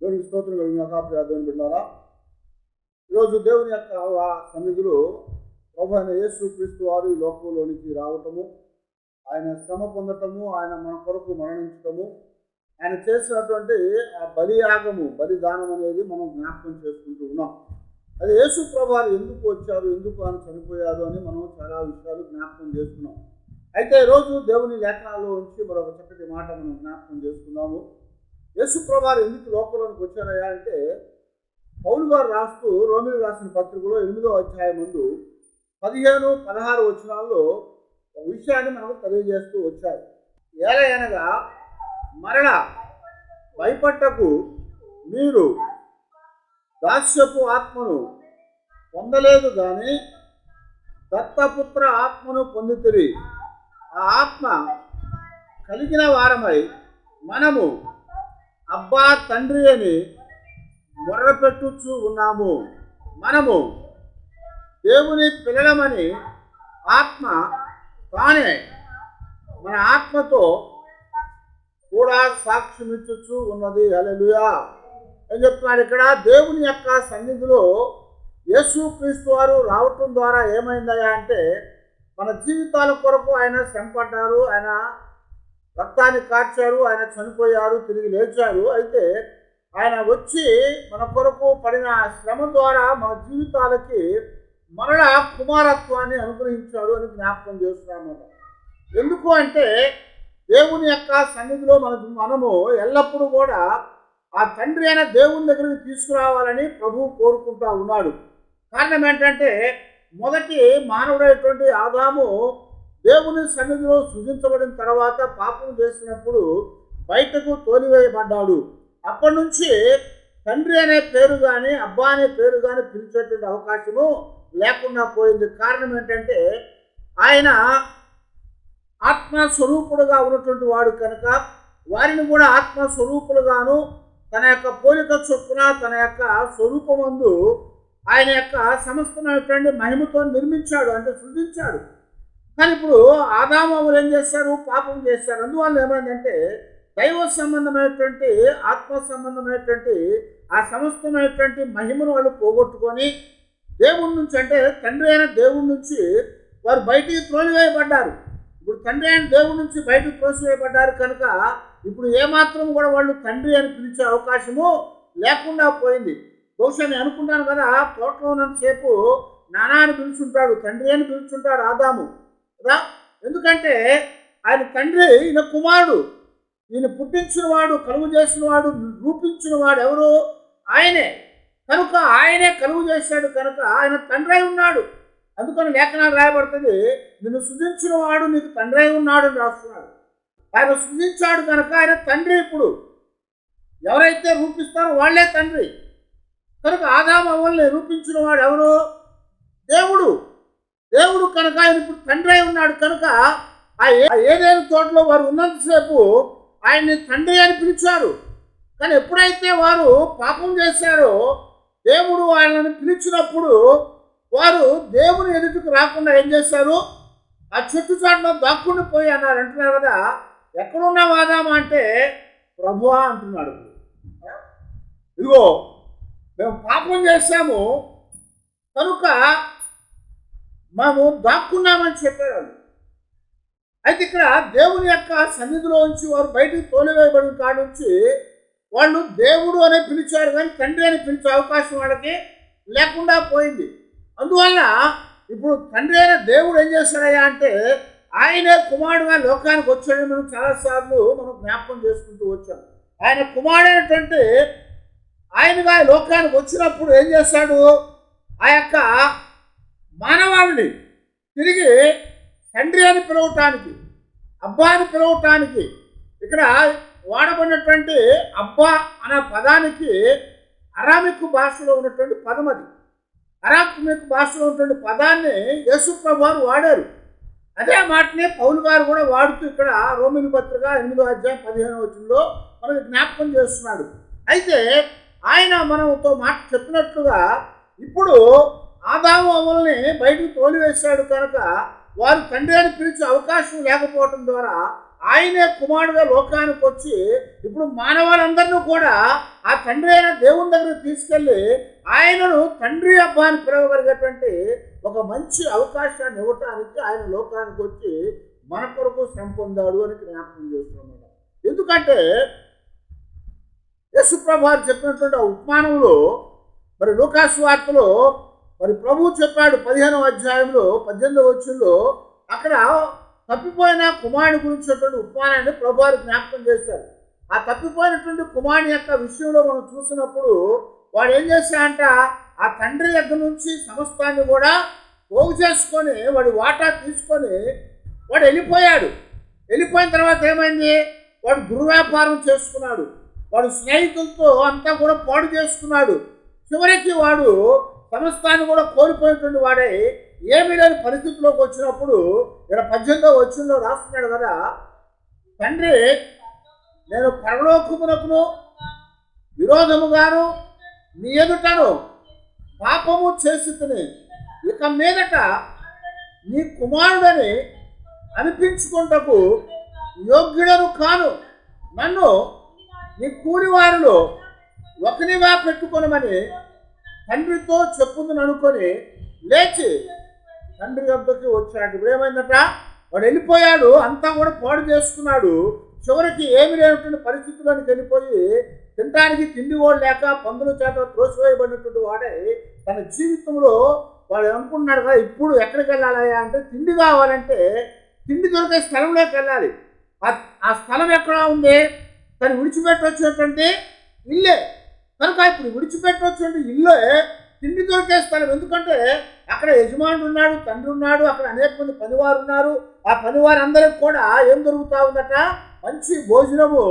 దేవునికి స్తోత్రం కలిగినాక దేవుని బిడ్డారా, ఈరోజు దేవుని యొక్క సన్నిధిలో ప్రభు అయిన యేసు క్రీస్తు వారు ఈ లోకంలోనికి రావటము, ఆయన శ్రమ పొందటము, ఆయన మన కొరకు మరణించటము, ఆయన చేసినటువంటి ఆ బలియాగము, బలిదానం అనేది మనం జ్ఞాపకం చేసుకుంటూ ఉన్నాం. అది యేసు ప్రభు వారు ఎందుకు వచ్చారు, ఎందుకు ఆయన చనిపోయారు అని మనం చాలా విషయాలు జ్ఞాపకం చేసుకున్నాం. అయితే ఈరోజు దేవుని లేఖనాల్లో ఉంచి మరొక చక్కటి మాట మనం జ్ఞాపకం చేసుకుందాము. యేసు ప్రభు వారు ఎందుకు లోకంలోనికి వచ్చారయ్యా అంటే, పౌలు గారు రాస్తూ రోమిలకు రాసిన పత్రికలో 8వ అధ్యాయం ముందు 15-16 వచనాల్లో ఒక విషయాన్ని మనకు తెలియజేస్తూ వచ్చారు. ఏలయనగా మరలా భయపట్టకు, మీరు దాస్యపు ఆత్మను పొందలేదు కానీ దత్తపుత్ర ఆత్మను పొందితిరి. ఆ ఆత్మ కలిగిన వారమై మనము అబ్బా తండ్రి అని మొర్రపెట్టుచూ ఉన్నాము. మనము దేవుని పిల్లలమని ఆత్మ తానే మన ఆత్మతో కూడా సాక్ష్యమిచ్చుచూ ఉన్నది. హల్లెలూయా. ఏం చెప్తున్నాడు ఇక్కడ? దేవుని యొక్క సన్నిధిలో యేసు క్రీస్తు వారు రావటం ద్వారా ఏమైందయ్యా అంటే, మన జీవితాల కొరకు ఆయన శ్రమపడ్డారు, ఆయన రక్తాన్ని కార్చారు, ఆయన చనిపోయారు, తిరిగి లేచారు. అయితే ఆయన వచ్చి మన కొరకు పడిన శ్రమ ద్వారా మన జీవితాలకి మరలా కుమారత్వాన్ని అనుగ్రహించాడు అని జ్ఞాపకం చేస్తున్నామన్నమాట. ఎందుకు అంటే, దేవుని యొక్క సన్నిధిలో మనము ఎల్లప్పుడూ కూడా ఆ తండ్రి అయిన దేవుని దగ్గరికి తీసుకురావాలని ప్రభువు కోరుకుంటా ఉన్నాడు. కారణం ఏంటంటే, మొదటి మానవుడైనటువంటి ఆదాము దేవుని సన్నిధిలో సృజించబడిన తర్వాత పాపం చేసినప్పుడు బయటకు తోలివేయబడ్డాడు. అప్పటి నుంచి తండ్రి అనే పేరు కానీ అబ్బా అనే పేరు కానీ పిలిచేటువంటి అవకాశము లేకుండా పోయింది. కారణం ఏంటంటే, ఆయన ఆత్మస్వరూపుడుగా ఉన్నటువంటి వాడు కనుక వారిని కూడా ఆత్మస్వరూపులుగాను తన యొక్క పోలిక చొప్పున తన యొక్క స్వరూపమందు ఆయన యొక్క సమస్తమైనటువంటి మహిమతో నిర్మించాడు, అంటే సృజించాడు. కానీ ఇప్పుడు ఆదామవులు ఏం చేశారు? పాపం చేశారు. అందువల్ల ఏమైందంటే, దైవ సంబంధమైనటువంటి ఆత్మ సంబంధమైనటువంటి ఆ సమస్తమైనటువంటి మహిమను వాళ్ళు పోగొట్టుకొని దేవుడి నుంచి, అంటే తండ్రి అయిన దేవుడి నుంచి వారు బయటికి త్రోసివేయబడ్డారు. ఇప్పుడు తండ్రి అయిన దేవుడి నుంచి బయటకు త్రోసివేయబడ్డారు కనుక ఇప్పుడు ఏమాత్రం కూడా వాళ్ళు తండ్రి అని పిలిచే అవకాశము లేకుండా పోయింది. బహుశా నేను అనుకుంటాను కదా, తోటలో ఉన్నంతసేపు నానా అని పిలుచుంటాడు, తండ్రి అని పిలుచుంటాడు ఆదాము కదా. ఎందుకంటే ఆయన తండ్రి, ఈయన కుమారుడు, ఈయన పుట్టించినవాడు, కలుగు చేసినవాడు, రూపించినవాడు ఎవరు? ఆయనే. కనుక ఆయనే కలుగు చేశాడు కనుక ఆయన తండ్రి అయి ఉన్నాడు. అందుకని లేఖనాలు రాయబడుతుంది, నిన్ను సృజించిన వాడు నీకు తండ్రి అయి ఉన్నాడు అని రాస్తున్నాడు. ఆయన సృజించాడు కనుక ఆయన తండ్రి. ఇప్పుడు ఎవరైతే రూపిస్తారో వాళ్ళే తండ్రి. కనుక ఆదాము అవ్వల్ని రూపించిన వాడు ఎవరు? దేవుడు. దేవుడు కనుక ఆయన ఇప్పుడు తండ్రి అయి ఉన్నాడు. కనుక ఆ ఏదైనా తోటలో వారు ఉన్నంతసేపు ఆయన్ని తండ్రి అని పిలిచారు. కానీ ఎప్పుడైతే వారు పాపం చేశారో దేవుడు వాళ్ళని పిలిచినప్పుడు వారు దేవుని ఎదుటికి రాకుండా ఏం చేశారు? ఆ చెట్టు చాటులో దాక్కుండి పోయి అన్నారు. అంటున్నారు కదా, ఎక్కడున్నావు ఆదాము అంటే ప్రభువా అంటున్నాడు. ఇదిగో మేము పాపం చేశాము కనుక మేము దాక్కున్నామని చెప్పారు వాళ్ళు. అయితే ఇక్కడ దేవుని యొక్క సన్నిధిలో నుంచి వారు బయటకు తోలివేయబడిన కాడ నుంచి వాళ్ళు దేవుడు అనే పిలిచారు కానీ తండ్రి అని పిలిచే అవకాశం వాళ్ళకి లేకుండా పోయింది. అందువల్ల ఇప్పుడు తండ్రి అయిన దేవుడు ఏం చేస్తాడయ్యా అంటే, ఆయనే కుమారుడుగా లోకానికి వచ్చాడని మనం చాలాసార్లు మనం జ్ఞాపకం చేసుకుంటూ వచ్చాం. ఆయన కుమారుడైనటువంటి ఆయనగా లోకానికి వచ్చినప్పుడు ఏం చేశాడు? ఆ యొక్క మానవాళిని తిరిగి తండ్రి అని పిలవటానికి, అబ్బా అని పిలవటానికి, ఇక్కడ వాడబడినటువంటి అబ్బా అనే పదానికి అరామిక్ భాషలో ఉన్నటువంటి పదం అది. అరామిక్ భాషలో ఉన్నటువంటి పదాన్ని యేసు ప్రభువు వారు వాడారు. అదే మాటనే పౌలు గారు కూడా వాడుతూ ఇక్కడ రోమిల పత్రిక 8వ అధ్యాయం 15వ వచనంలో మనకు జ్ఞాపకం చేస్తున్నాడు. అయితే ఆయన మనతో మాట చెప్పినట్లుగా ఇప్పుడు ఆదాము అవ్వల్ని బయటకు తోలివేశాడు కనుక వారు తండ్రి అని పిలిచే అవకాశం లేకపోవటం ద్వారా ఆయనే కుమారుడుగా లోకానికి వచ్చి ఇప్పుడు మానవాళ్ళందరినీ కూడా ఆ తండ్రి అయిన దేవుని దగ్గర తీసుకెళ్ళి ఆయనను తండ్రి అబ్బా అని పిలవగలిగేటువంటి ఒక మంచి అవకాశాన్ని ఇవ్వటానికి ఆయన లోకానికి వచ్చి మన కొరకు శ్రమ పొందాడు అని జ్ఞాపకం చేస్తున్నాడు. ఎందుకంటే యేసుప్రభు వారు చెప్పినటువంటి ఆ ఉపమానంలో మరి లూకాసు వార్తలో మరి ప్రభువు చెప్పాడు 15వ అధ్యాయంలో 18వ వచనంలో అక్కడ తప్పిపోయిన కుమారుని గురించినటువంటి ఉపమానాన్ని ప్రభువారు జ్ఞాపకం చేశారు. ఆ తప్పిపోయినటువంటి కుమారుని యొక్క విషయంలో మనం చూసినప్పుడు వాడు ఏం చేశాడంట, ఆ తండ్రి దగ్గర నుంచి సమస్తాన్ని కూడా పోగు చేసుకొని వాడి వాటా తీసుకొని వాడు వెళ్ళిపోయాడు. వెళ్ళిపోయిన తర్వాత ఏమైంది, వాడు దుర్వ్యాపారం చేసుకున్నాడు, వాడు స్నేహితులతో అంతా కూడా పాడు చేసుకున్నాడు. చివరికి వాడు సమస్తాన్ని కూడా కోల్పోయినటువంటి వాడే ఏమీ లేని పరిస్థితిలోకి వచ్చినప్పుడు ఇక్కడ 18వ వచనంలో రాస్తున్నాడు కదా, తండ్రి నేను పరలోకమునకును విరోధముగాను నీ ఎదుటను పాపము చేసి తిని ఇక మీదట నీ కుమారుడని అనిపించుకుంటకు యోగ్యుడను కాను, నన్ను నీ కూలివారిలో ఒకనిగా పెట్టుకొనమని తండ్రితో చెప్పుందని అనుకొని లేచి తండ్రి వద్దకి వచ్చాడు. ఇప్పుడు ఏమైందట, వాడు వెళ్ళిపోయాడు, అంతా కూడా పాడు చేసుకున్నాడు. చివరికి ఏమి లేనటువంటి పరిస్థితుల్లోనికి వెళ్ళిపోయి తినడానికి తిండి కూడా లేక పందుల చేత త్రోసివేయబడినటువంటి వాడే తన జీవితంలో వాడు అనుకుంటున్నాడు కదా, ఇప్పుడు ఎక్కడికి వెళ్ళాలయ్యా అంటే తిండి కావాలంటే తిండి దొరికే స్థలంలోకి వెళ్ళాలి. ఆ స్థలం ఎక్కడ ఉంది, తను విడిచిపెట్టి వచ్చినటువంటి ఇల్లే. కనుక ఇప్పుడు విడిచిపెట్టి వచ్చినటువంటి ఇల్లే తిండి దొరికే స్థలం. ఎందుకంటే అక్కడ యజమానుడు ఉన్నాడు, తండ్రి ఉన్నాడు, అక్కడ అనేక మంది పనివారు ఉన్నారు. ఆ పనివారు అందరికి కూడా ఏం దొరుకుతూ ఉందట, మంచి భోజనము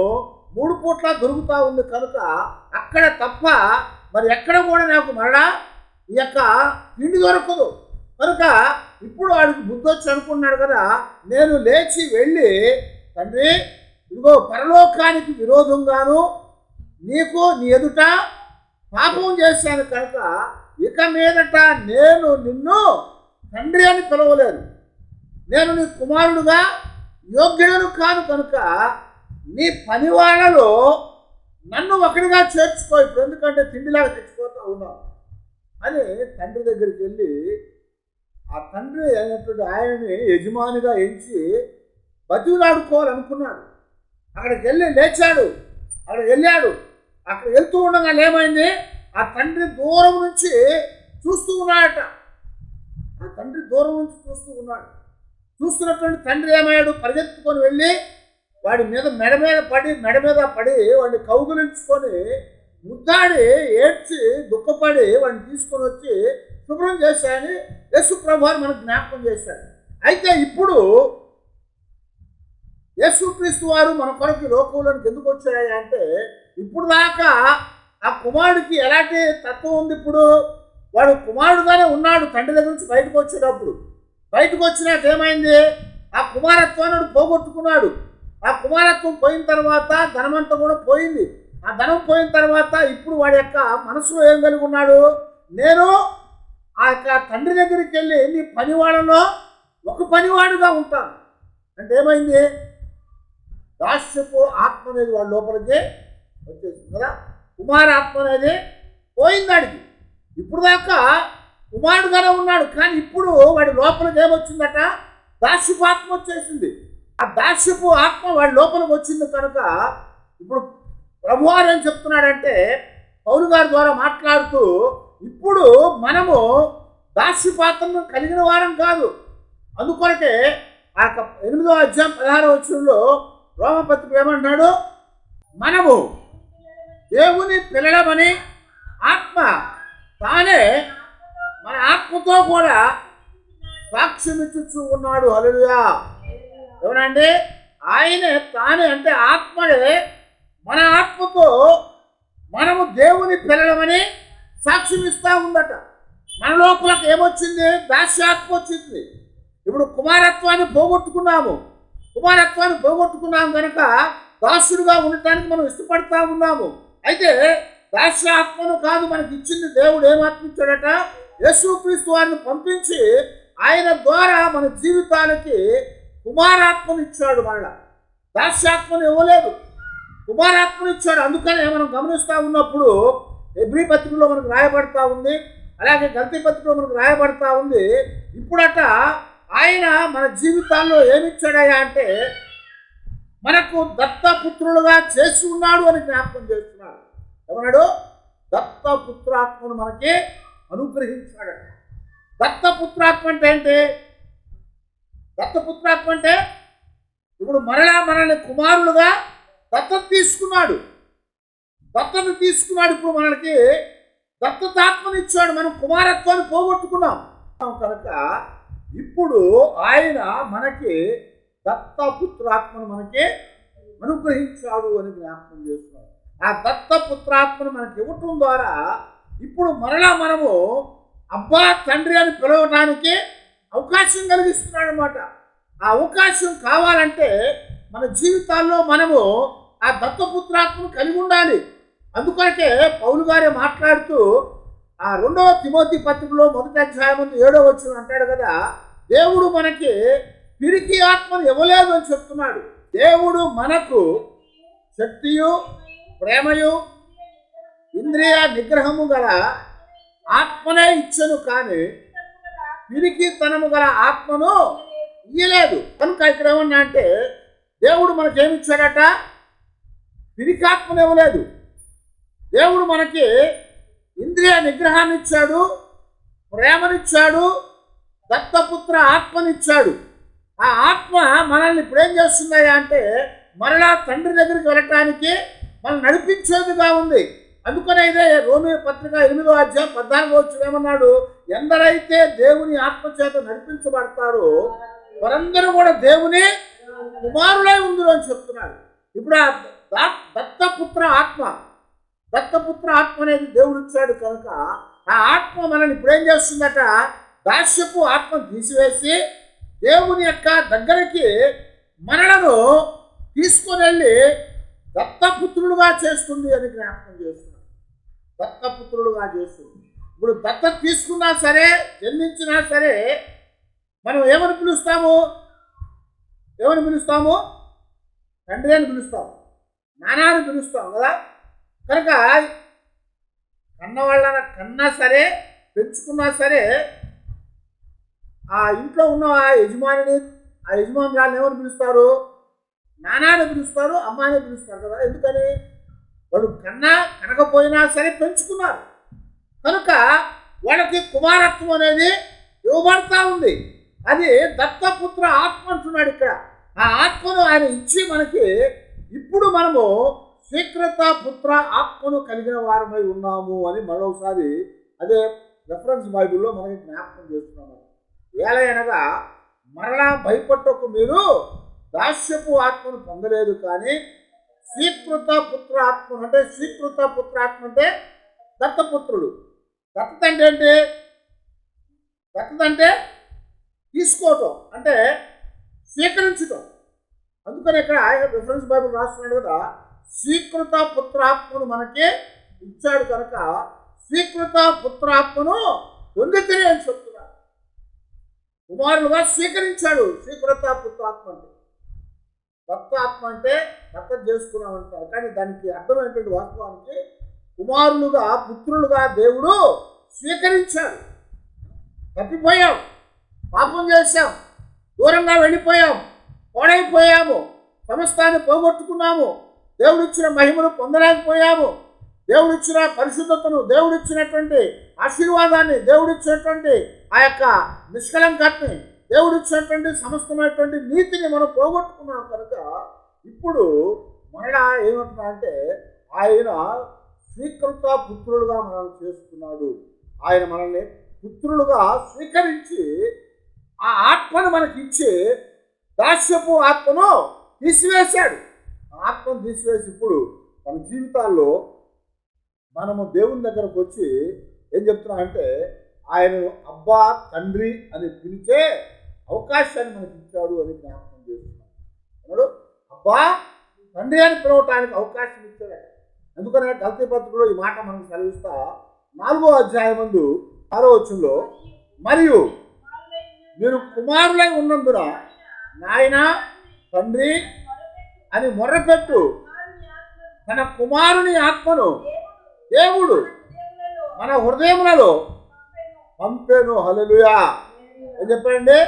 3 పూట్ల దొరుకుతూ ఉంది. కనుక అక్కడ తప్ప మరి ఎక్కడ కూడా నాకు మరలా ఈ యొక్క తిండి దొరకదు. కనుక ఇప్పుడు వాడికి బుద్ధి వచ్చి అనుకున్నాడు కదా, నేను లేచి వెళ్ళి తండ్రి ఇదిగో పరలోకానికి విరోధంగాను నీకు నీ ఎదుట పాపం చేశాను కనుక ఇక మీదట నేను నిన్ను తండ్రి అని పిలవలేదు, నేను నీ కుమారుడుగా యోగ్యుడను కాను, కనుక నీ పనివాళ్ళలో నన్ను ఒకరిగా చేర్చుకో ఇప్పుడు, ఎందుకంటే తిండిలాగా తెచ్చిపోతా ఉన్నావు అని తండ్రి దగ్గరికి వెళ్ళి ఆ తండ్రి అయినటువంటి ఆయనని యజమానిగా ఎంచి బతిలాడుకోవాలనుకున్నాడు. అక్కడికి వెళ్ళి లేచాడు, అక్కడికి వెళ్ళాడు. అక్కడ వెళ్తూ ఉండగా ఏమైంది, ఆ తండ్రి దూరం నుంచి చూస్తూ ఉన్నాడట. ఆ తండ్రి దూరం నుంచి చూస్తూ ఉన్నాడు. చూస్తున్నటువంటి తండ్రి ఏమయ్యాడు, పరిగెత్తుకొని వెళ్ళి వాడి మీద మెడ మీద పడి వాడిని కౌగులించుకొని ముద్దాడి ఏడ్చి దుఃఖపడి వాడిని తీసుకొని వచ్చి శుభ్రం చేశాయని యేసు ప్రభువు మనకు జ్ఞాపకం చేశాడు. అయితే ఇప్పుడు యేసుక్రీస్తు వారు మన కొరకు లోకంలోనికి ఎందుకు వచ్చాయి అంటే, ఇప్పుడు దాకా ఆ కుమారుడికి ఎలాంటి తత్వం ఉంది, ఇప్పుడు వాడు కుమారుడుగానే ఉన్నాడు. తండ్రి దగ్గర నుంచి బయటకు వచ్చేటప్పుడు బయటకు వచ్చినాక ఏమైంది, ఆ కుమారత్వాన్ని పోగొట్టుకున్నాడు. ఆ కుమారత్వం పోయిన తర్వాత ధనమంతా కూడా పోయింది. ఆ ధనం పోయిన తర్వాత ఇప్పుడు వాడి యొక్క మనసులో ఏం కలిగి ఉన్నాడు, నేను ఆ యొక్క తండ్రి దగ్గరికి వెళ్ళి నీ పనివాడలో ఒక పనివాడుగా ఉంటాను అంటే ఏమైంది, దాస్యపు ఆత్మ అనేది వాడి లోపలికి వచ్చేసింది కదా. కుమారాత్మ అనేది పోయిందాడికి. ఇప్పుడు దాకా కుమారుడుగానే ఉన్నాడు, కానీ ఇప్పుడు వాడి లోపలికి ఏమొచ్చిందట, దాస్యపు ఆత్మ వచ్చేసింది. ఆ దాస్యపు ఆత్మ వాడి లోపలికి వచ్చింది కనుక ఇప్పుడు ప్రభువారు ఏం చెప్తున్నాడంటే, పౌలు గారి ద్వారా మాట్లాడుతూ ఇప్పుడు మనము దాస్యపాత్రను కలిగిన వారం కాదు. అందుకొరకే ఆ 8వ అధ్యాయం 16వ వచనంలో రోమపత్రిక ఏమంటున్నాడు, మనము దేవుని పిల్లలమని ఆత్మ తానే మన ఆత్మతో కూడా సాక్ష్యం ఇచ్చుచూ ఉన్నాడు. హల్లెలూయా. ఏమనండి, ఆయనే తానే అంటే ఆత్మనే మన ఆత్మతో మనము దేవుని పిల్లలమని సాక్ష్యం ఇస్తూ ఉందట. మన లోపలకు ఏమొచ్చింది, దాస్యాత్మ వచ్చింది. ఇప్పుడు కుమారత్వాన్ని పోగొట్టుకున్నాము కనుక దాసుడుగా ఉండటానికి మనం ఇష్టపడతా ఉన్నాము. అయితే దాస్యాత్మను కాదు మనకి ఇచ్చింది దేవుడు. ఏమాత్మ ఇచ్చాడట, యేసుక్రీస్తు వారిని పంపించి ఆయన ద్వారా మన జీవితాలకి కుమారాత్మను ఇచ్చాడు. మళ్ళా దాస్యాత్మను ఇవ్వలేదు, కుమారాత్మను ఇచ్చాడు. అందుకనే మనం గమనిస్తూ ఉన్నప్పుడు హెబ్రీ పత్రికలో మనకు రాయబడతా ఉంది, అలాగే గలతీ పత్రికలో మనకు రాయబడతా ఉంది. ఇప్పుడట ఆయన మన జీవితాల్లో ఏమిచ్చాడయ్యా అంటే మనకు దత్తపుత్రులుగా చేసి ఉన్నాడు అని జ్ఞాపకం చేస్తున్నాడు. ఏమన్నాడు? దత్తపుత్రాత్మను మనకి అనుగ్రహించాడు. దత్తపుత్రాత్మ అంటే ఏంటి? దత్తపుత్రాత్మ అంటే ఇప్పుడు మరలా మనల్ని కుమారులుగా దత్తత తీసుకున్నాడు. ఇప్పుడు మనకి దత్తతాత్మని ఇచ్చాడు. మనం కుమారత్వాన్ని పోగొట్టుకున్నాం కనుక ఇప్పుడు ఆయన మనకి దత్తపుత్రాత్మను మనకి అనుగ్రహించాడు అని జ్ఞాపకం చేస్తున్నాడు. ఆ దత్తపుత్రాత్మను మనకి ఇవ్వటం ద్వారా ఇప్పుడు మరలా మనము అబ్బా తండ్రి అని పిలవడానికి అవకాశం కలిగిస్తున్నాడు అన్నమాట. ఆ అవకాశం కావాలంటే మన జీవితాల్లో మనము ఆ దత్తపుత్రాత్మను కలిగి ఉండాలి. అందుకొరకే పౌలు గారే మాట్లాడుతూ ఆ 2వ తిమోతి పత్రికలో 1వ అధ్యాయం 7వ వచనం అంటాడు కదా, దేవుడు మనకి పిరికి ఆత్మను ఇవ్వలేదు అని చెప్తున్నాడు. దేవుడు మనకు శక్తియు ప్రేమయు ఇంద్రియ నిగ్రహము గల ఆత్మనే ఇచ్చను, కానీ పిరికితనము గల ఆత్మను ఇయ్యలేదు. కనుక ఇక్కడ ఏమన్నా అంటే దేవుడు మనకేమిచ్చాడట? పిరికాత్మను ఇవ్వలేదు. దేవుడు మనకి ఇంద్రియ నిగ్రహాన్ని ఇచ్చాడు, ప్రేమనిచ్చాడు, దత్తపుత్ర ఆత్మనిచ్చాడు. ఆ ఆత్మ మనల్ని ఇప్పుడు ఏం చేస్తున్నాయా అంటే మరలా తండ్రి దగ్గరికి వెళ్ళటానికి మనం నడిపించేదిగా ఉంది. అందుకనే ఇదే రోమీ పత్రిక 8వ అధ్యాయం 14వ వచనం ఏమన్నాడు? ఎందరైతే దేవుని ఆత్మచేత నడిపించబడతారో వారందరూ కూడా దేవుని కుమారులై ఉందరు అని చెప్తున్నాడు. ఇప్పుడు ఆ దత్తపుత్ర ఆత్మ అనేది దేవుడు ఇచ్చాడు కనుక ఆ ఆత్మ మనల్ని ఇప్పుడు ఏం చేస్తుందట? దాస్యపు ఆత్మను తీసివేసి దేవుని యొక్క దగ్గరికి మనలను తీసుకొని వెళ్ళి దత్తపుత్రులుగా చేస్తుంది అని జ్ఞాపకం చేస్తున్నాడు. దత్తపుత్రులుగా చేస్తుంది. ఇప్పుడు దత్త తీసుకున్నా సరే, జన్మించినా సరే మనం ఏమని పిలుస్తాము? తండ్రి అని పిలుస్తాము, నాన్న అని పిలుస్తాం కదా. కనుక కన్నవాళ్ళ కన్నా సరే, పెంచుకున్నా సరే ఆ ఇంట్లో ఉన్న ఆ యజమానురాలను ఏమని పిలుస్తారు? నాన్నని పిలుస్తారు, అమ్మాని పిలుస్తారు కదా. ఎందుకని? వాళ్ళు కనకపోయినా సరే పెంచుకున్నారు కనుక వాళ్ళకి కుమారత్వం అనేది ఇవ్వబడతా ఉంది. అది దత్తపుత్ర ఆత్మ అంటున్నాడు ఇక్కడ. ఆ ఆత్మను ఆయన ఇచ్చి మనకి ఇప్పుడు మనము స్వీకృత పుత్ర ఆత్మను కలిగిన వారమై ఉన్నాము అని మరోసారి అదే రెఫరెన్స్ బైబిల్లో మనకి జ్ఞాపకం చేస్తున్నాము. ఏలయనగా మరలా భయపట్టకు, మీరు దాస్యపు ఆత్మను పొందలేదు, కానీ స్వీకృత పుత్ర ఆత్మను. అంటే స్వీకృత పుత్ర ఆత్మ అంటే దత్తపుత్రుడు. దత్తత అంటే ఏంటి? దత్తత అంటే తీసుకోవటం, అంటే స్వీకరించటం. అందుకని ఇక్కడ రిఫరెన్స్ బైబిల్ రాస్తున్నాడు కదా, స్వీకృత పుత్రాత్మను మనకి ఇచ్చాడు కనుక స్వీకృత పుత్రాత్మను పొందితేనే అని చెప్తున్నాడు. కుమారులుగా స్వీకరించాడు స్వీకృత పుత్రాత్మ అంటే. దత్తాత్మ అంటే దత్త చేసుకున్నాం అంటారు, కానీ దానికి అర్థమైనటువంటి వాస్తవానికి కుమారులుగా పుత్రులుగా దేవుడు స్వీకరించాడు. తప్పిపోయాం, పాపం చేశాం, దూరంగా వెళ్ళిపోయాం, పాడైపోయాము, సమస్తాన్ని పోగొట్టుకున్నాము, దేవుడిచ్చిన మహిమను పొందలేకపోయాము, దేవుడిచ్చిన పరిశుద్ధతను, దేవుడిచ్చినటువంటి ఆశీర్వాదాన్ని, దేవుడిచ్చినటువంటి ఆ యొక్క నిష్కలంకతని, దేవుడిచ్చినటువంటి సమస్తమైనటువంటి నీతిని మనం పోగొట్టుకున్నాం కనుక ఇప్పుడు మరలా ఏమంటున్నా అంటే ఆయన స్వీకృత పుత్రులుగా మనల్ని చేసుకున్నాడు. ఆయన మనల్ని పుత్రులుగా స్వీకరించి ఆ ఆత్మను మనకి ఇచ్చి దాస్యపు ఆత్మను తీసివేశాడు. ఆత్మను తీసివేసి ఇప్పుడు మన జీవితాల్లో మనము దేవుని దగ్గరకు వచ్చి ఏం చెప్తున్నా అంటే ఆయన అబ్బా తండ్రి అని పిలిచే అవకాశాన్ని మనకి ఇచ్చాడు అని జ్ఞాపకం చేస్తున్నాడు. అబ్బా తండ్రి అని పిలవటానికి అవకాశం ఇచ్చాడు. అందుకనే గలతీ పత్రికలో ఈ మాట మనకు సెలవిస్తా 4వ అధ్యాయం 6వ వచనంలో, మరియు మీరు కుమారులై ఉన్నందున నాయన తండ్రి అని మొర్రపెట్టు. తన కుమారుని ఆత్మను దేవుడు మన హృదయములలో పంపెను. హల్లెలూయా. ఏం చెప్పండి?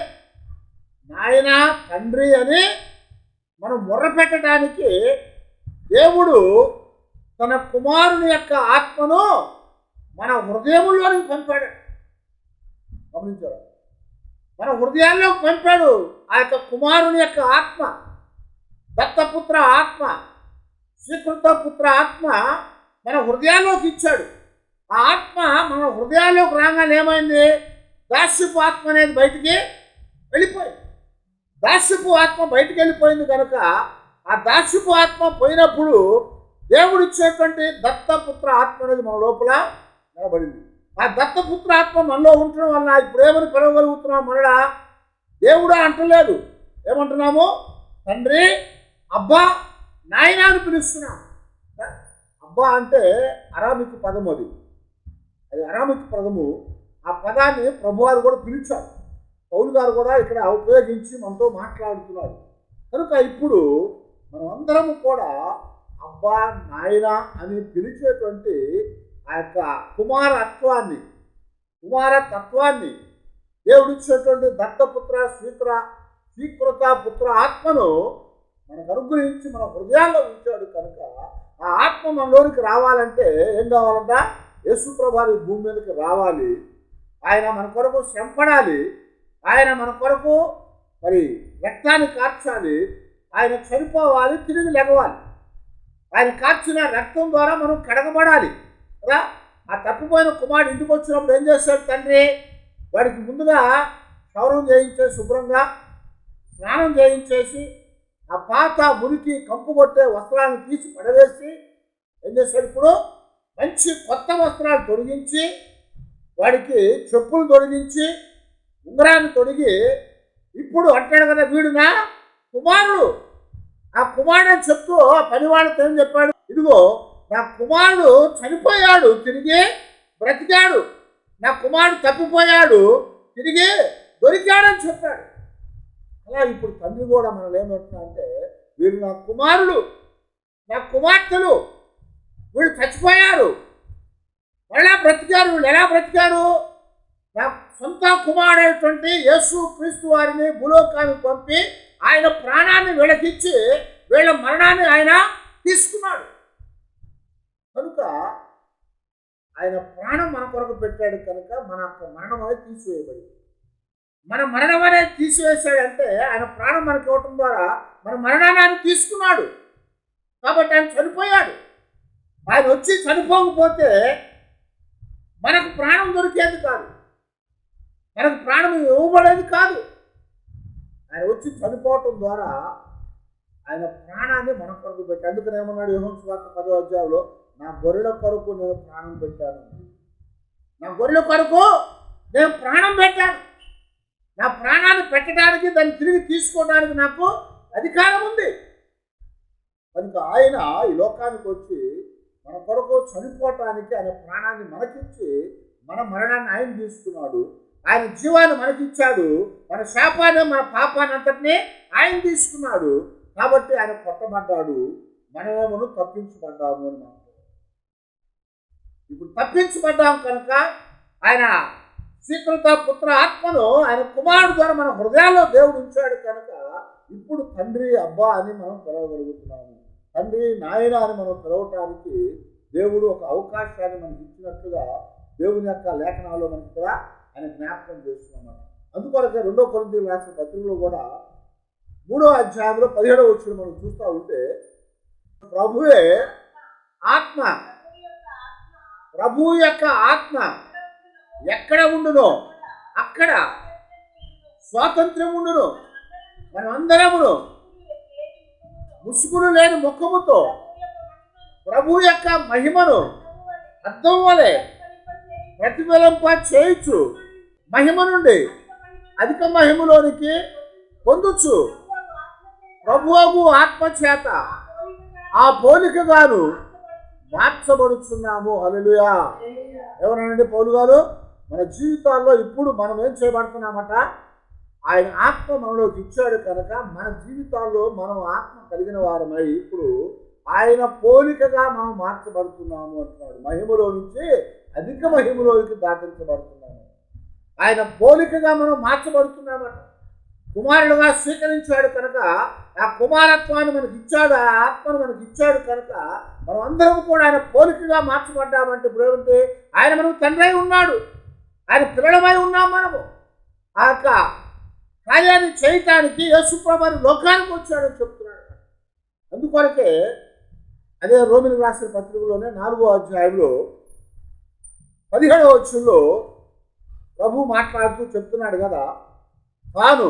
నాయన, తండ్రి అని మనం మొర్రపెట్టడానికి దేవుడు తన కుమారుని యొక్క ఆత్మను మన హృదయములోనికి పంపాడు. గమనించారు? మన హృదయాల్లోకి పంపాడు ఆ యొక్క కుమారుని యొక్క ఆత్మ, దత్తపుత్ర ఆత్మ, స్వీకృత పుత్ర ఆత్మ మన హృదయాల్లోకి ఇచ్చాడు. ఆ ఆత్మ మన హృదయాల్లోకి రాగానే ఏమైంది? దాస్యపు ఆత్మ అనేది బయటికి వెళ్ళిపోయింది. దాస్యపు ఆత్మ బయటికి వెళ్ళిపోయింది కనుక ఆ దాస్యపు ఆత్మ పోయినప్పుడు దేవుడు ఇచ్చేటువంటి దత్తపుత్ర ఆత్మ అనేది మన లోపల నిలబడింది. ఆ దత్తపుత్ర ఆత్మ మనలో ఉండటం వలన ఇప్పుడు ఏమని పిలవగలుగుతున్నాం? మరలా దేవుడా అంటలేదు, ఏమంటున్నాము? తండ్రి, అబ్బా, నాయన అని పిలుస్తున్నాం. అబ్బా అంటే అరామిక్ పదము, అది అరామిక్ పదము. ఆ పదాన్ని ప్రభువారు కూడా పిలిచారు. పౌలు గారు కూడా ఇక్కడ ఉపయోగించి మనతో మాట్లాడుతున్నారు. కనుక ఇప్పుడు మనం అందరము కూడా అబ్బా, నాయన అని పిలిచేటువంటి ఆ యొక్క కుమారతత్వాన్ని దేవుడిచ్చేటువంటి దత్తపుత్ర స్వీకృత పుత్ర ఆత్మను మనకు అనుగ్రహించి మన హృదయాల్లో ఉంచాడు. కనుక ఆ ఆత్మ మనలోనికి రావాలంటే ఏం కావాలంట? యేసుప్రభువు భూమి మీదకి రావాలి. ఆయన మన కొరకు శ్రమపడాలి. ఆయన మన కొరకు మరి రక్తాన్ని కార్చాలి. ఆయన చనిపోవాలి, తిరిగి లెగవాలి. ఆయన కార్చిన రక్తం ద్వారా మనం కడగబడాలి కదా. ఆ తప్పిపోయిన కుమారుడు ఇంటికి వచ్చినప్పుడు ఏం చేస్తాడు తండ్రి? వాడికి ముందుగా క్షౌరం చేయించే, శుభ్రంగా స్నానం చేయించేసి ఆ పాత మురికి కంపు కొట్టే వస్త్రాలను తీసి పడవేసి ఏం చేశాడు? ఇప్పుడు మంచి కొత్త వస్త్రాలు తొడిగించి, వాడికి చెప్పులు తొడిగించి, ఉంగరాన్ని తొడిగి, ఇప్పుడు అంటాడు కదా, వీడు నా కుమారుడు. ఆ కుమారుడు అని చెప్తూ ఆ పనివాడితో ఏం చెప్పాడు? ఇదిగో నా కుమారుడు చనిపోయాడు, తిరిగి బ్రతికాడు. నా కుమారుడు తప్పిపోయాడు, తిరిగి దొరికాడని చెప్పాడు. అలా ఇప్పుడు తండ్రి కూడా మనల్ని ఏమంటున్నా అంటే, వీళ్ళు నా కుమారుడు, నా కుమార్తెలు, వీళ్ళు చచ్చిపోయారు, మళ్ళా బ్రతికారు. వీళ్ళు ఎలా బ్రతికారు? నా సొంత కుమారుడైనటువంటి యేసు క్రీస్తు వారిని భూలోకానికి పంపి ఆయన ప్రాణాన్ని వీళ్ళకిచ్చి వీళ్ళ మరణాన్ని ఆయన తీసుకున్నాడు. కనుక ఆయన ప్రాణం మన కొరకు పెట్టాడు. కనుక మన మరణం అనేది తీసివేయబడింది. మన మరణం అనేది తీసివేశాడంటే ఆయన ప్రాణం మనకి ఇవ్వటం ద్వారా మన మరణాన్ని ఆయన తీసుకున్నాడు. కాబట్టి ఆయన చనిపోయాడు. ఆయన వచ్చి చనిపోకపోతే మనకు ప్రాణం దొరికేది కాదు, మనకు ప్రాణం ఇవ్వబడేది కాదు. ఆయన వచ్చి చనిపోవటం ద్వారా ఆయన ప్రాణాన్ని మన కొరకు పెట్టి, అందుకని ఏమన్నాడు యోహాను సువార్త 10వ అధ్యాయంలో, నా గొర్రెల కొరకు నేను ప్రాణం పెట్టాను. నా గొర్రెల కొరకు నేను ప్రాణం పెట్టాను. నా ప్రాణాన్ని పెట్టడానికి, దాన్ని తిరిగి తీసుకోవడానికి నాకు అధికారం ఉంది. కనుక ఆయన ఈ లోకానికి వచ్చి మన కొరకు చనిపోవటానికి ఆయన ప్రాణాన్ని మనకిచ్చి మన మరణాన్ని ఆయన తీసుకున్నాడు. ఆయన జీవాన్ని మనకిచ్చాడు. మన శాపాన్ని, మన పాపాన్ని అంతటినీ ఆయన తీసుకున్నాడు. కాబట్టి ఆయన కొట్టబడ్డాడు, మనమేమో తప్పించబడ్డాము అని మనం. ఇప్పుడు తప్పించబడ్డాము కనుక ఆయన స్వీకృత పుత్ర ఆత్మను ఆయన కుమారుడు ద్వారా మన హృదయాల్లో దేవుడు ఉంచాడు. కనుక ఇప్పుడు తండ్రి, అబ్బా అని మనం పిలవగలుగుతున్నాము. తండ్రి, నాయన అని మనం పిలవటానికి దేవుడు ఒక అవకాశాన్ని మనకి ఇచ్చినట్లుగా దేవుని యొక్క లేఖనాల్లో మనకి కూడా ఆయన జ్ఞాపకం చేస్తున్నాం. అందుకొరకే 2 కొరింథీయులకు రాసిన పత్రికలో కూడా 3వ అధ్యాయంలో 17వ వచనం మనం చూస్తూ ఉంటే, ప్రభువే ఆత్మ, ప్రభువు యొక్క ఆత్మ ఎక్కడ ఉండునో అక్కడ స్వాతంత్ర్యం ఉండును. మనమందరమును ముసుగులు లేని ముఖముతో ప్రభు యొక్క మహిమను అద్దం వలె ప్రతిఫలింప చేయుచు మహిమ నుండి అధిక మహిమలోనికి పొందుచు ప్రభువు ఆత్మ చేత ఆ పోలికగాను మార్చబడుతున్నాము. హల్లెలూయా. ఎవరనండి పౌలు గారు? మన జీవితాల్లో ఇప్పుడు మనం ఏం చేయబడుతున్నామట? ఆయన ఆత్మ మనలోకి ఇచ్చాడు కనుక మన జీవితాల్లో మనం ఆత్మ కలిగిన వారమై ఇప్పుడు ఆయన పోలికగా మనం మార్చబడుతున్నాము అంటున్నాడు. మహిమలో నుంచి అధిక మహిమలోకి దాటించబడుతున్నాము. ఆయన పోలికగా మనం మార్చబడుతున్నామట. కుమారుడుగా స్వీకరించాడు కనుక ఆ కుమారత్వాన్ని మనకి ఇచ్చాడు, ఆ ఆత్మను మనకి ఇచ్చాడు కనుక మనం అందరం కూడా ఆయన పోలికగా మార్చబడ్డామంటే ఇప్పుడు ఏమంటే ఆయన మనకు తండ్రి అయి ఉన్నాడు, ఆయన పిల్లలమై ఉన్నాం. మనము ఆ యొక్క కార్యాన్ని చేయటానికి యేసుప్రభువు లోకానికి వచ్చాడని చెప్తున్నాడు. అందుకొరకే అదే రోమిలకు రాసిన పత్రికలోనే 4వ అధ్యాయంలో 17వ వచనంలో ప్రభు మాట్లాడుతూ చెప్తున్నాడు కదా, తాను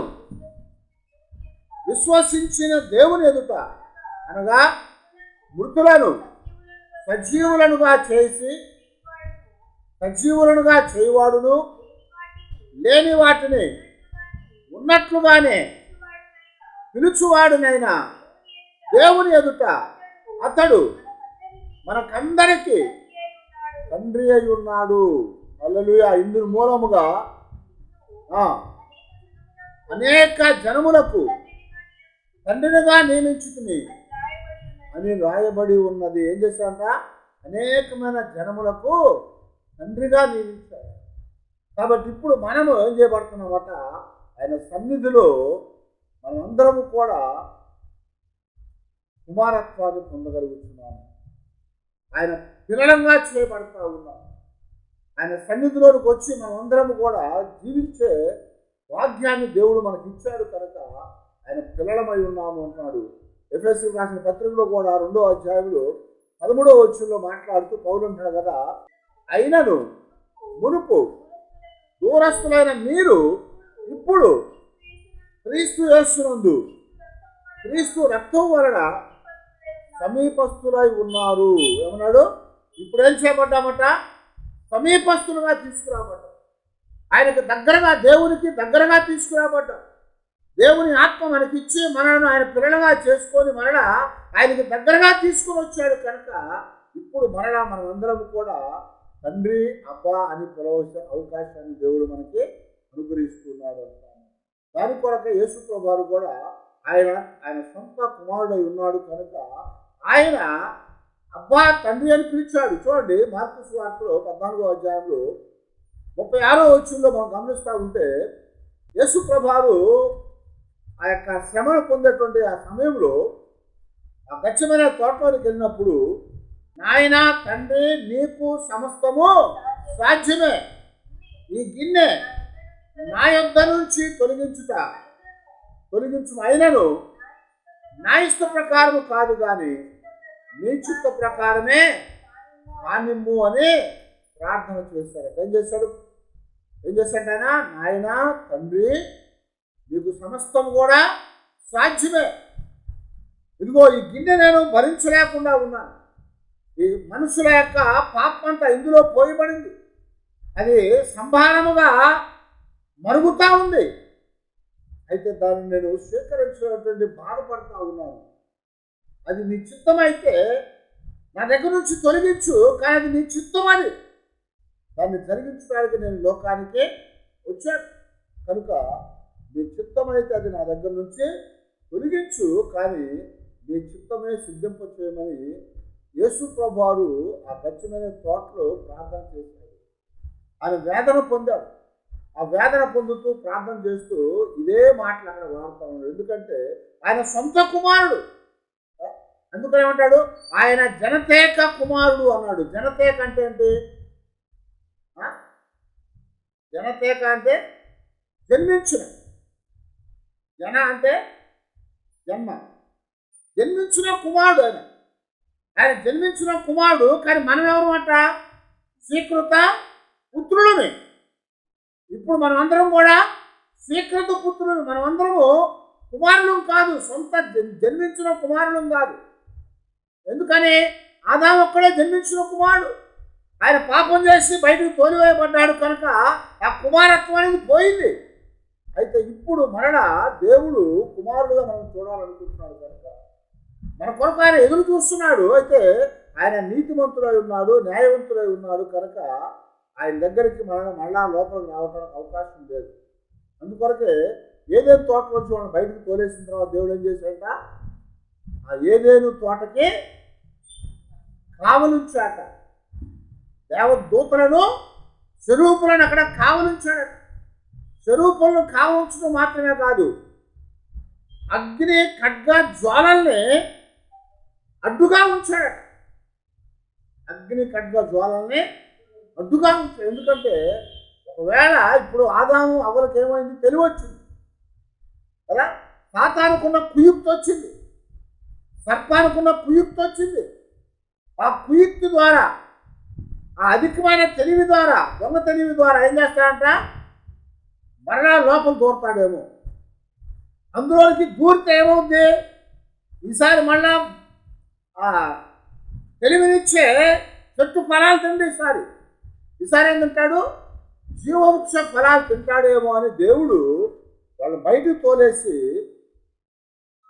విశ్వసించిన దేవుని ఎదుట అనగా మృతులను సజీవులనుగా చేయవాడును, లేని వాటిని ఉన్నట్లుగానే పిలుచువాడునైనా దేవుని ఎదుట అతడు మనకందరికీ తండ్రి అయి ఉన్నాడు. హల్లెలూయా. ఇందుకు మూలముగా అనేక జనములకు తండ్రినిగా నియమించుకుని అని రాయబడి ఉన్నది. ఏం చేశాడంట? అనేకమైన జనములకు తండ్రిగా నియమించాడు. కాబట్టి ఇప్పుడు మనము ఏం చేయబడుతున్నామట? ఆయన సన్నిధిలో మనమందరము కూడా కుమారత్వాన్ని పొందగలుగుతున్నాము. ఆయన పిల్లలంగా చేయబడతా ఉన్నాం. ఆయన సన్నిధిలోనికి వచ్చి మనమందరము కూడా జీవించే భాగ్యాన్ని దేవుడు మనకి ఇచ్చాడు కనుక ఆయన పిల్లలమై ఉన్నాము అంటున్నాడు. ఎఫెసీయులకు రాసిన పత్రికలో కూడా 2వ అధ్యాయంలో 13వ వచనంలో మాట్లాడుతూ పౌలు అంటాడు కదా, అయినను మునుపు దూరస్తులైన మీరు ఇప్పుడు క్రీస్తు యేసునందు క్రీస్తు రక్తం వలన సమీపస్తులై ఉన్నారు. ఏమన్నాడు? ఇప్పుడేం చేయబడ్డామట? సమీపస్తులుగా తీసుకురాబడ్డాం. ఆయనకు దగ్గరగా, దేవునికి దగ్గరగా తీసుకురాబడ్డాం. దేవుని ఆత్మ మనకిచ్చి మనను ఆయన పిల్లలుగా చేసుకొని మరలా ఆయనకి దగ్గరగా తీసుకొని వచ్చాడు కనుక ఇప్పుడు మరలా మనమందరం కూడా తండ్రి అబ్బా అని పిలవలసిన అవకాశాన్ని దేవుడు మనకి అనుగ్రహిస్తున్నాడు అంటాను. దాని కొరకు యేసుప్రభువు కూడా ఆయన సొంత కుమారుడై ఉన్నాడు కనుక ఆయన అబ్బా తండ్రి అని పిలిచాడు. చూడండి, మార్కు సువార్తలో 14వ అధ్యాయంలో 36వ వచనంలో మనం గమనిస్తూ ఉంటే యేసుప్రభువు ఆ యొక్క శ్రమను పొందేటువంటి ఆ సమయంలో ఆ గచ్చమైన తోటలోకి వెళ్ళినప్పుడు, నాయనా తండ్రి నీకు సమస్తము సాధ్యమే, ఈ గిన్నె నా యొద్ద నుంచి తొలగించు అయినను నా ఇష్ట ప్రకారము కాదు కానీ నీ చిత్త ప్రకారమే కానిమ్ము అని ప్రార్థన చేశాడు. ఏం చేశాడు ఆయన? నాయనా తండ్రి నీకు సమస్తం కూడా సాధ్యమే, ఇదిగో ఈ గిన్నె నేను భరించలేకుండా ఉన్నాను. ఈ మనుషుల యొక్క పాపం అంతా ఇందులో పోయబడింది, అది సంభారముగా మరుగుతూ ఉంది. అయితే దాన్ని నేను స్వీకరించినటువంటి బాధపడతా ఉన్నాను. అది నీ చిత్తం అయితే నా దగ్గర నుంచి తొలగించు, కానీ అది నీ చిత్తం. అది దాన్ని జరిగించడానికి నేను లోకానికి వచ్చాను కనుక నీ చిత్తమైతే అది నా దగ్గర నుంచి తొలగించు, కానీ నీ చిత్తమే సిద్ధింప చేయమని యేసుప్రభువు ఆ గచ్చమైన తోటలో ప్రార్థన చేశాడు. ఆయన వేదన పొందాడు. ఆ వేదన పొందుతూ ప్రార్థన చేస్తూ ఇదే మాటలు అక్కడ వాడుతూ ఉన్నాడు. ఎందుకంటే ఆయన సొంత కుమారుడు. అందుకని ఏమంటాడు? ఆయన జనతేక కుమారుడు అన్నాడు. జనతేక అంటే ఏంటి? జనతేక అంటే జన్మించిన, జన అంటే జన్మ, జన్మించిన కుమారుడు ఆయన. ఆయన జన్మించిన కుమారుడు. కానీ మనం ఎవరు అంట? స్వీకృత పుత్రులమే. ఇప్పుడు మనం అందరం కూడా స్వీకృత పుత్రులు. మనం అందరము కుమారులం కాదు, సొంత జన్మించిన కుమారులం కాదు. ఎందుకని? ఆదాము ఒక్కడే జన్మించిన కుమారుడు. ఆయన పాపం చేసి బయటకు తోలివేయబడ్డాడు కనుక ఆ కుమారత్వం అనేది పోయింది. అయితే ఇప్పుడు మరలా దేవుడు కుమారుడుగా మనం చూడాలనుకుంటున్నాడు కనుక మన కొరకు ఆయన ఎదురు చూస్తున్నాడు. అయితే ఆయన నీతిమంతుడై ఉన్నాడు, న్యాయవంతుడై ఉన్నాడు కనుక ఆయన దగ్గరికి మరలా లోపలికి రావడానికి అవకాశం లేదు. అందుకొరకే ఏదేను తోటలోంచి వాళ్ళని బయటకు తోలేసిన తర్వాత దేవుడు ఏం చేశాడట, ఆ ఏదేను తోటకి కావలుంచాట. దేవదూతలను స్వరూపులను అక్కడ కావలుంచాడట. స్వరూపులను కావలుంచడం మాత్రమే కాదు, అగ్ని ఖడ్గ జ్వాలల్ని అడ్డుగా ఉంచాడట. అగ్ని ఖడ్గ జ్వాలల్ని అడ్డుగా ఉంచాడు. ఎందుకంటే ఒకవేళ ఇప్పుడు ఆదాము అవ్వలకి ఏమైంది, తెలివి వచ్చింది కదా, సాతానుకున్న కుయుక్తి వచ్చింది, సర్పానుకున్న కుయుక్తి వచ్చింది. ఆ కుయుక్తి ద్వారా, ఆ అధికమైన తెలివి ద్వారా, దొంగ తెలివి ద్వారా ఏం చేస్తాడంట, మరలా లోపల దూరతాడేమో. అందులోకి దూరితే ఏమవుద్ది, ఈసారి మళ్ళా తెలివినిచ్చే చెట్టు ఫలాలు తిండి, ఈసారి ఏం తింటాడు, జీవవృక్ష ఫలాలు తింటాడేమో అని దేవుడు వాళ్ళు బయటకు తోలేసి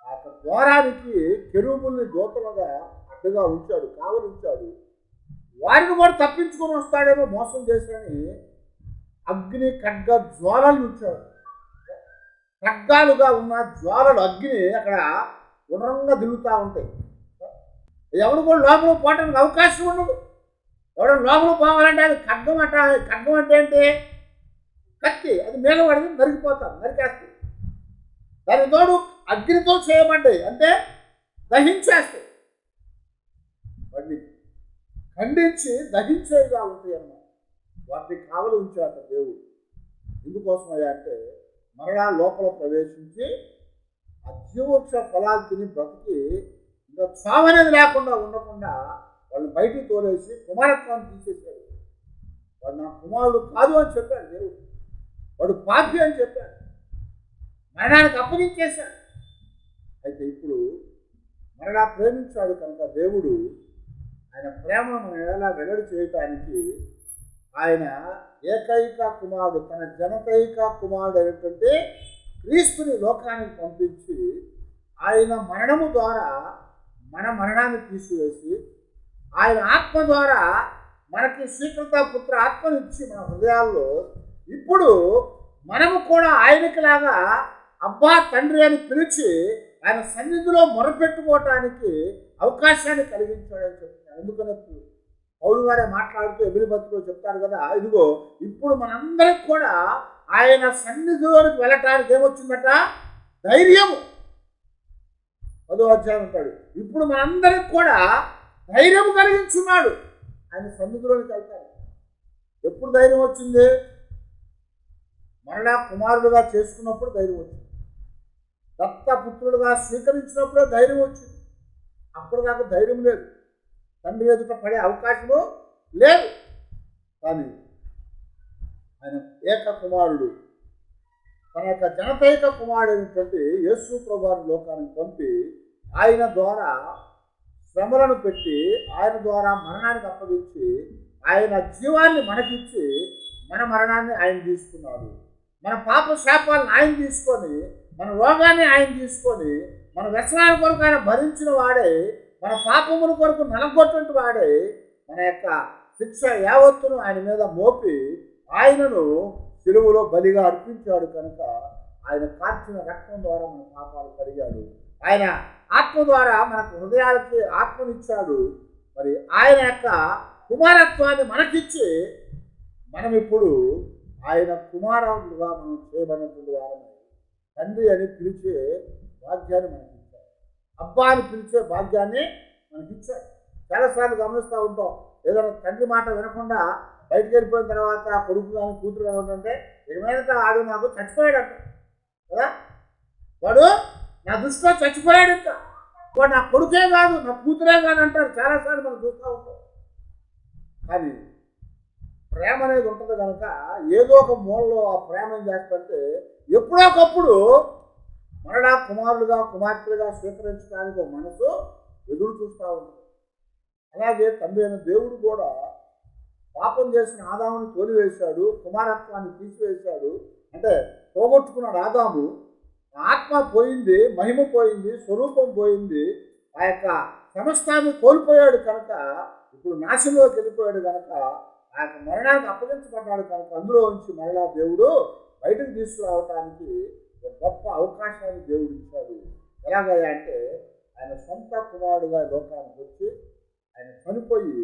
ఆ ద్వారానికి కెరూబుల్ని దూతలుగా అడ్డుగా ఉంచాడు, కావలి ఉంచాడు. వారిని కూడా తప్పించుకొని వస్తాడేమో మోసం చేశాని అగ్ని ఖడ్గ జ్వాలలు ఉంచాడు. ఖడ్గాలుగా ఉన్న జ్వాలలు అగ్ని అక్కడ గుణంగా దిగుతూ ఉంటాయి. ఎవడు కూడా లోపల పోవటానికి అవకాశం ఉండదు. ఎవడో లోపల పోవాలంటే అది ఖడ్గం అంట. ఖడ్గం అంటే ఏంటి, కత్తి, అది మీద పడితే నరికిపోతారు, నరికేస్తాయి. దాని తోడు అగ్నితో చేయబడ్డాయి, అంటే దహించేస్తాయి, వాటిని ఖండించి దహించేవిగా ఉంటాయి అన్నమాట. వాటిని కావలి ఉంచాట దేవుడు. ఎందుకోసమయ్యా అంటే మరలా లోపల ప్రవేశించి ఆ జీవవృక్ష ఫలాలు తిని బ్రతికి ఇంకా చావనేది లేకుండా ఉండకుండా వాళ్ళు బయటికి తోలేసి కుమారత్వాన్ని తీసేశాడు. వాడు నా కుమారుడు కాదు అని చెప్పాడు దేవుడు. వాడు పాపి అని చెప్పాడు, మరణానికి అప్పగించేశాడు. అయితే ఇప్పుడు మరలా ప్రేమించాడు కనుక దేవుడు ఆయన ప్రేమను మనం ఎలా వెల్లడి చేయటానికి ఆయన ఏకైక కుమారుడు, తన జనకైక కుమారుడు అయినటువంటి క్రీస్తుని లోకానికి పంపించి ఆయన మరణము ద్వారా మన మరణాన్ని తీసివేసి ఆయన ఆత్మ ద్వారా మనకి స్వీకృత పుత్ర ఆత్మనిచ్చి మన హృదయాల్లో ఇప్పుడు మనము కూడా ఆయనకి లాగా అబ్బా తండ్రి అని పిలిచి ఆయన సన్నిధిలో మొరపెట్టుకోవటానికి అవకాశాన్ని కలిగించాడని చెప్తున్నాడు. ఎందుకని పౌలు గారే మాట్లాడుతూ ఎబ్రీ పత్రికలో చెప్తారు కదా, ఇదిగో ఇప్పుడు మనందరికి కూడా ఆయన సన్నిధిలోనికి వెళ్ళటానికి ఏమొచ్చిందట, ధైర్యము. 10వ అధ్యాయం అంటాడు, ఇప్పుడు మనందరికి కూడా ధైర్యం కలిగించున్నాడు. ఆయన సన్నిధిలోనికి వెళ్తాడు. ఎప్పుడు ధైర్యం వచ్చింది, మరలా కుమారుడుగా చేసుకున్నప్పుడు ధైర్యం వచ్చింది. దత్తపుత్రుడుగా స్వీకరించినప్పుడే ధైర్యం వచ్చింది. అప్పటిదాకా ధైర్యం లేదు, తండ్రి ఎదుట పడే అవకాశము లేదు. కానీ ఆయన ఏక కుమారుడు, తన యొక్క జనతైక కుమారుడైనటువంటి యేసు ప్రభువుని లోకానికి పంపి ఆయన ద్వారా శ్రమలను పెట్టి ఆయన ద్వారా మరణానికి అప్పగించి ఆయన జీవాన్ని మనకిచ్చి మన మరణాన్ని ఆయన తీసుకున్నాడు. మన పాప శాపాలను ఆయన తీసుకొని, మన రోగాన్ని ఆయన తీసుకొని, మన వ్యసనాల కొరకు ఆయన భరించిన వాడే, మన పాపముల కొరకు నలగొట్టినట్టు వాడే, మన యొక్క శిక్ష యావత్తును ఆయన మీద మోపి ఆయనను సిలువలో బలిగా అర్పించాడు. కనుక ఆయన కార్చిన రక్తం ద్వారా మన పాపాలు కడిగాడు. ఆయన ఆత్మ ద్వారా మనకు హృదయాలకి ఆత్మనిచ్చాడు. మరి ఆయన యొక్క కుమారత్వాన్ని మనకిచ్చి మనం ఇప్పుడు ఆయన కుమారుడుగా మనం చేయబడినటువంటి వారమే. తండ్రి అని పిలిచే భాగ్యాన్ని మనకిచ్చాడు, అబ్బా అని పిలిచే భాగ్యాన్ని మనకిచ్చాడు. చాలాసార్లు గమనిస్తూ ఉంటాం, ఏదైనా తండ్రి మాట వినకుండా బయటకు వెళ్ళిపోయిన తర్వాత కొడుకు కానీ కూతురు కానీ ఉంటుంటే ఇక మీద ఆడు నాకు చచ్చిపోయాడంట కదా, వాడు నా దృష్టిలో చచ్చిపోయాడు, ఇంకా వాడు నా కొడుకే కాదు నా కూతురే కాదు అంటారు. చాలాసార్లు మనం చూస్తూ ఉంటాం. కానీ ప్రేమ అనేది ఉంటుంది కనుక ఏదో ఒక మూలలో ఆ ప్రేమ ఏం చేస్తుంటే ఎప్పుడో ఒకప్పుడు మరలా కుమారులుగా కుమార్తెలుగా స్వీకరించడానికి ఒక మనసు ఎదురు చూస్తూ ఉంటుంది. అలాగే తండ్రి అయిన దేవుడు కూడా పాపం చేసిన ఆదాముని తోలివేశాడు, కుమారత్వాన్ని తీసివేశాడు. అంటే పోగొట్టుకున్నాడు ఆదాము, ఆత్మ పోయింది, మహిమ పోయింది, స్వరూపం పోయింది, ఆ యొక్క సమస్తాన్ని కోల్పోయాడు. కనుక ఇప్పుడు నాశనంలోకి వెళ్ళిపోయాడు. కనుక ఆ యొక్క మరణానికి అప్పగించబడ్డాడు. కనుక అందులో నుంచి మరలా దేవుడు బయటకు తీసుకురావటానికి ఒక గొప్ప అవకాశాన్ని దేవుడు ఇచ్చాడు. ఎలాగయ్యా అంటే ఆయన సొంత కుమారుడుగా లోకానికి వచ్చి ఆయన చనిపోయి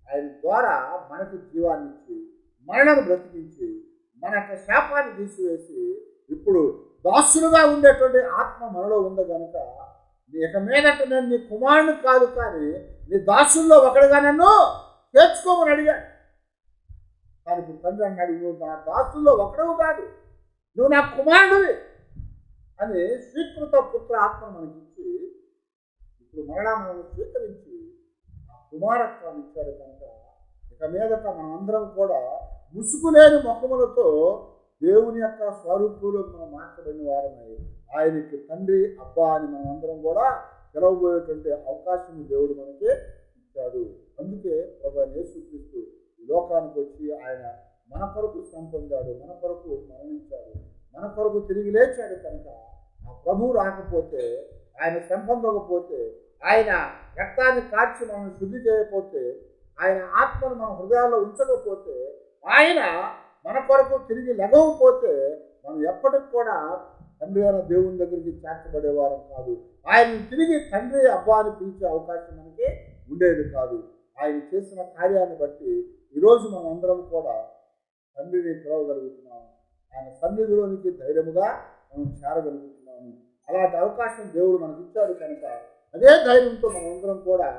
ఆయన ద్వారా మనకు జీవాన్ని ఇచ్చి మరణను బ్రతికించి మన యొక్క శాపాన్ని తీసివేసి ఇప్పుడు దాసులుగా ఉండేటువంటి ఆత్మ మనలో ఉంది కనుక ఇక మీదట నేను నీ కుమారుని కాదు కానీ నీ దాసుల్లో ఒకడుగా నన్ను చేర్చుకోమని అడిగాడు. కానీ ఇప్పుడు తండ్రి అన్నాడు, నువ్వు నా దాసుల్లో ఒకడవు కాదు, నువ్వు నా కుమారుడివి అని స్వీకృత పుత్ర ఆత్మ మనకిచ్చి ఇప్పుడు మరలా మనం స్వీకరించి ఆ కుమారత్వాన్ని ఇచ్చాడు కనుక ఇక మీదట మనమందరం కూడా ముసుగులేని ముఖములతో దేవుని యొక్క స్వరూపంలోకి మనం మార్చబడిన వారమై ఆయనకి తండ్రి అబ్బా అని మనమందరం కూడా పిలవబోయేటువంటి అవకాశం దేవుడు మనకి ఇచ్చాడు. అందుకే ప్రభువైన యేసుక్రీస్తు ఈ లోకానికి వచ్చి ఆయన మన కొరకు శ్రమ పొందాడు, మన కొరకు మరణించాడు, మన కొరకు తిరిగి లేచాడు. కనుక ఆ ప్రభువు రాకపోతే, ఆయన శ్రమ పొందకపోతే, ఆయన రక్తాన్ని కార్చి మనం శుద్ధి చేయకపోతే, ఆయన ఆత్మను మన హృదయాల్లో ఉంచకపోతే, ఆయన మన కొరకు తిరిగి లెగవకపోతే మనం ఎప్పటికి కూడా తండ్రి అయిన దేవుని దగ్గరికి చేర్చబడేవారం కాదు. ఆయన తిరిగి తండ్రి అబ్బా అని పిలిచే అవకాశం మనకి ఉండేది కాదు. ఆయన చేసిన కార్యాన్ని బట్టి ఈరోజు మనం అందరం కూడా తండ్రిని పిలవగలుగుతున్నాము, ఆయన సన్నిధిలోనికి ధైర్యముగా మనం చేరగలుగుతున్నాము. అలాంటి అవకాశం దేవుడు మనకి ఇచ్చాడు కనుక అదే ధైర్యంతో మనం అందరం కూడా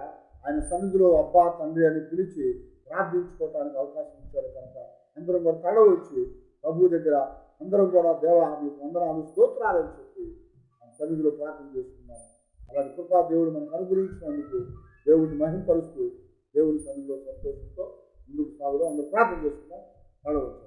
ఆయన సన్నిధిలో అబ్బా తండ్రి అని పిలిచి ప్రార్థించుకోవడానికి అవకాశం ఇచ్చాడు కనుక అందరం కూడా తల వచ్చి ప్రభు దగ్గర అందరం కూడా దేవా మీకు వందనాలు స్తోత్రాలని చెప్పి సన్నిధిలో ప్రార్థన చేసుకున్నాను. అలాంటి కృపా దేవుడు మనకు అనుగ్రహించినందుకు దేవుడిని మహిమపరుస్తూ దేవుని సన్నిధిలో సంతోషంతో ముందుకు సాగుదాం. అందరూ ప్రార్థన చేసుకున్నాం. తల వచ్చి